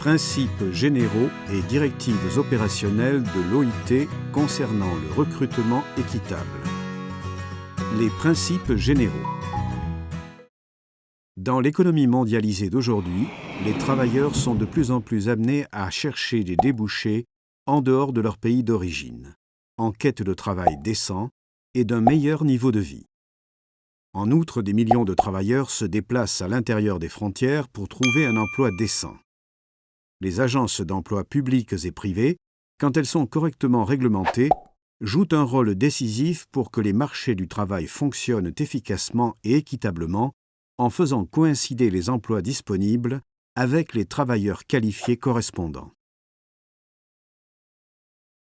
Principes généraux et directives opérationnelles de l'OIT concernant le recrutement équitable. Les principes généraux. Dans l'économie mondialisée d'aujourd'hui, les travailleurs sont de plus en plus amenés à chercher des débouchés en dehors de leur pays d'origine, en quête de travail décent et d'un meilleur niveau de vie. En outre, des millions de travailleurs se déplacent à l'intérieur des frontières pour trouver un emploi décent. Les agences d'emploi publiques et privées, quand elles sont correctement réglementées, jouent un rôle décisif pour que les marchés du travail fonctionnent efficacement et équitablement en faisant coïncider les emplois disponibles avec les travailleurs qualifiés correspondants.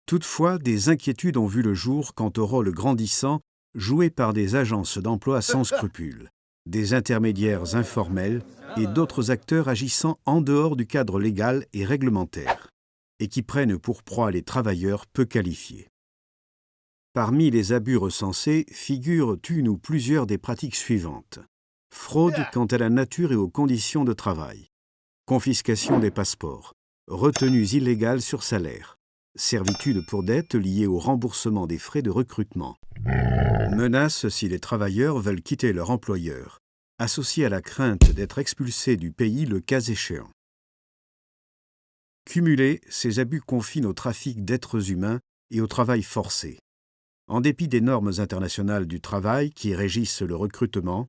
Toutefois, des inquiétudes ont vu le jour quant au rôle grandissant joué par des agences d'emploi sans scrupules, des intermédiaires informels et d'autres acteurs agissant en dehors du cadre légal et réglementaire, et qui prennent pour proie les travailleurs peu qualifiés. Parmi les abus recensés figurent une ou plusieurs des pratiques suivantes. Fraude quant à la nature et aux conditions de travail, confiscation des passeports, retenues illégales sur salaire, servitude pour dette liée au remboursement des frais de recrutement, menaces si les travailleurs veulent quitter leur employeur, associées à la crainte d'être expulsés du pays le cas échéant. Cumulés, ces abus confinent au trafic d'êtres humains et au travail forcé. En dépit des normes internationales du travail qui régissent le recrutement,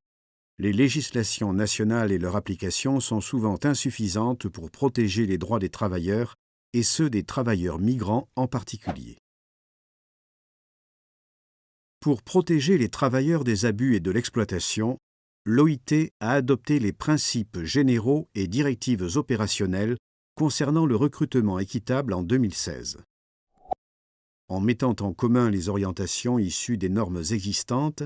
les législations nationales et leur application sont souvent insuffisantes pour protéger les droits des travailleurs et ceux des travailleurs migrants en particulier. Pour protéger les travailleurs des abus et de l'exploitation, l'OIT a adopté les principes généraux et directives opérationnelles concernant le recrutement équitable en 2016. En mettant en commun les orientations issues des normes existantes,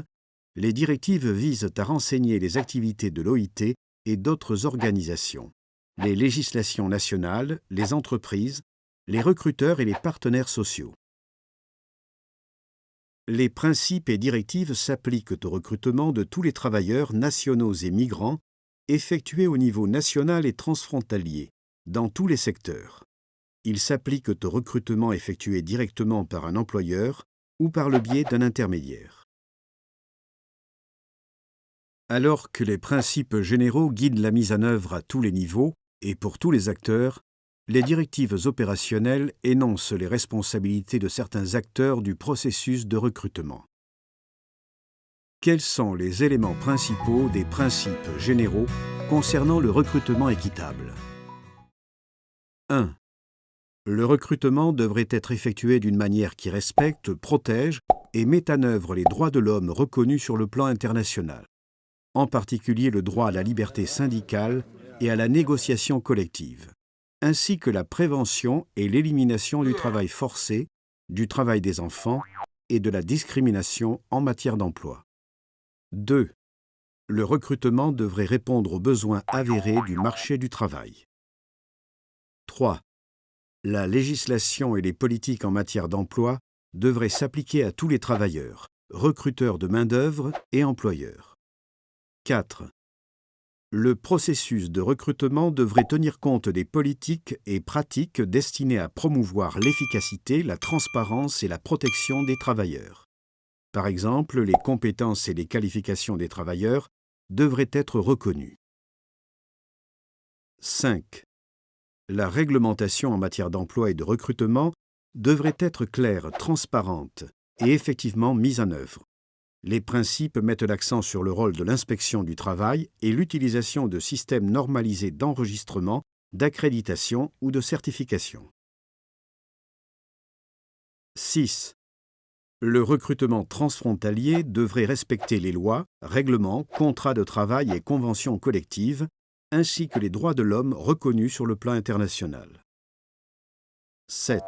les directives visent à renseigner les activités de l'OIT et d'autres organisations, les législations nationales, les entreprises, les recruteurs et les partenaires sociaux. Les principes et directives s'appliquent au recrutement de tous les travailleurs nationaux et migrants effectués au niveau national et transfrontalier, dans tous les secteurs. Ils s'appliquent au recrutement effectué directement par un employeur ou par le biais d'un intermédiaire. Alors que les principes généraux guident la mise en œuvre à tous les niveaux et pour tous les acteurs, les directives opérationnelles énoncent les responsabilités de certains acteurs du processus de recrutement. Quels sont les éléments principaux des principes généraux concernant le recrutement équitable? 1. Le recrutement devrait être effectué d'une manière qui respecte, protège et met en œuvre les droits de l'homme reconnus sur le plan international, en particulier le droit à la liberté syndicale et à la négociation collective, ainsi que la prévention et l'élimination du travail forcé, du travail des enfants et de la discrimination en matière d'emploi. 2. Le recrutement devrait répondre aux besoins avérés du marché du travail. 3. La législation et les politiques en matière d'emploi devraient s'appliquer à tous les travailleurs, recruteurs de main-d'œuvre et employeurs. 4. Le processus de recrutement devrait tenir compte des politiques et pratiques destinées à promouvoir l'efficacité, la transparence et la protection des travailleurs. Par exemple, les compétences et les qualifications des travailleurs devraient être reconnues. 5. La réglementation en matière d'emploi et de recrutement devrait être claire, transparente et effectivement mise en œuvre. Les principes mettent l'accent sur le rôle de l'inspection du travail et l'utilisation de systèmes normalisés d'enregistrement, d'accréditation ou de certification. 6. Le recrutement transfrontalier devrait respecter les lois, règlements, contrats de travail et conventions collectives, ainsi que les droits de l'homme reconnus sur le plan international. 7.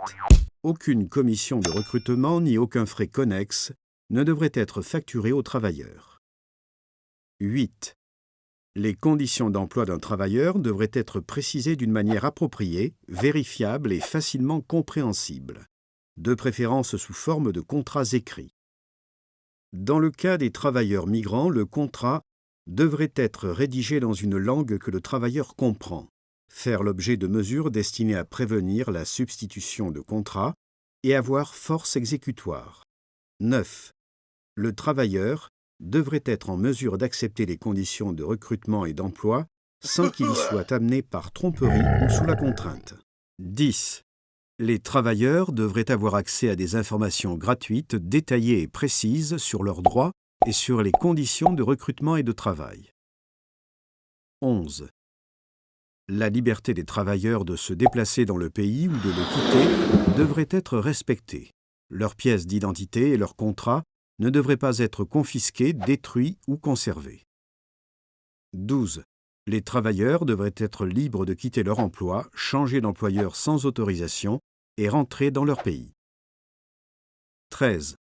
Aucune commission de recrutement ni aucun frais connexe ne devrait être facturé aux travailleurs. 8. Les conditions d'emploi d'un travailleur devraient être précisées d'une manière appropriée, vérifiable et facilement compréhensible, de préférence sous forme de contrats écrits. Dans le cas des travailleurs migrants, le contrat devrait être rédigé dans une langue que le travailleur comprend, faire l'objet de mesures destinées à prévenir la substitution de contrats et avoir force exécutoire. 9. Le travailleur devrait être en mesure d'accepter les conditions de recrutement et d'emploi sans qu'il y soit amené par tromperie ou sous la contrainte. 10. Les travailleurs devraient avoir accès à des informations gratuites, détaillées et précises sur leurs droits et sur les conditions de recrutement et de travail. 11. La liberté des travailleurs de se déplacer dans le pays ou de le quitter devrait être respectée. Leurs pièces d'identité et leurs contrats ne devraient pas être confisqués, détruits ou conservés. 12. Les travailleurs devraient être libres de quitter leur emploi, changer d'employeur sans autorisation et rentrer dans leur pays. 13.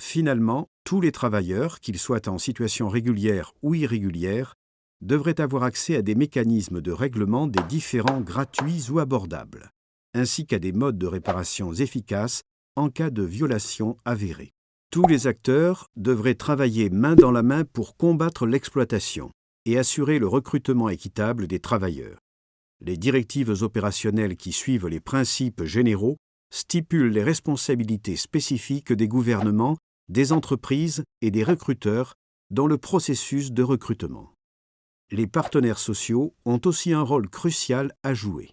Finalement, tous les travailleurs, qu'ils soient en situation régulière ou irrégulière, devraient avoir accès à des mécanismes de règlement des différends gratuits ou abordables, ainsi qu'à des modes de réparation efficaces en cas de violation avérée. Tous les acteurs devraient travailler main dans la main pour combattre l'exploitation et assurer le recrutement équitable des travailleurs. Les directives opérationnelles qui suivent les principes généraux stipulent les responsabilités spécifiques des gouvernements, des entreprises et des recruteurs dans le processus de recrutement. Les partenaires sociaux ont aussi un rôle crucial à jouer.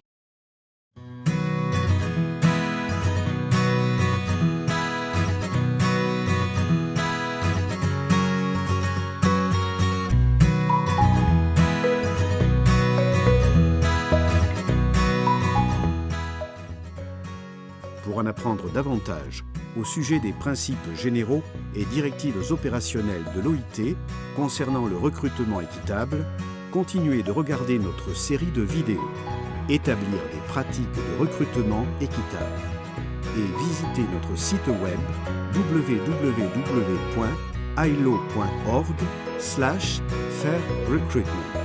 Pour en apprendre davantage au sujet des principes généraux et directives opérationnelles de l'OIT concernant le recrutement équitable, continuez de regarder notre série de vidéos « Établir des pratiques de recrutement équitable » et visitez notre site web www.ilo.org/fairrecruitment.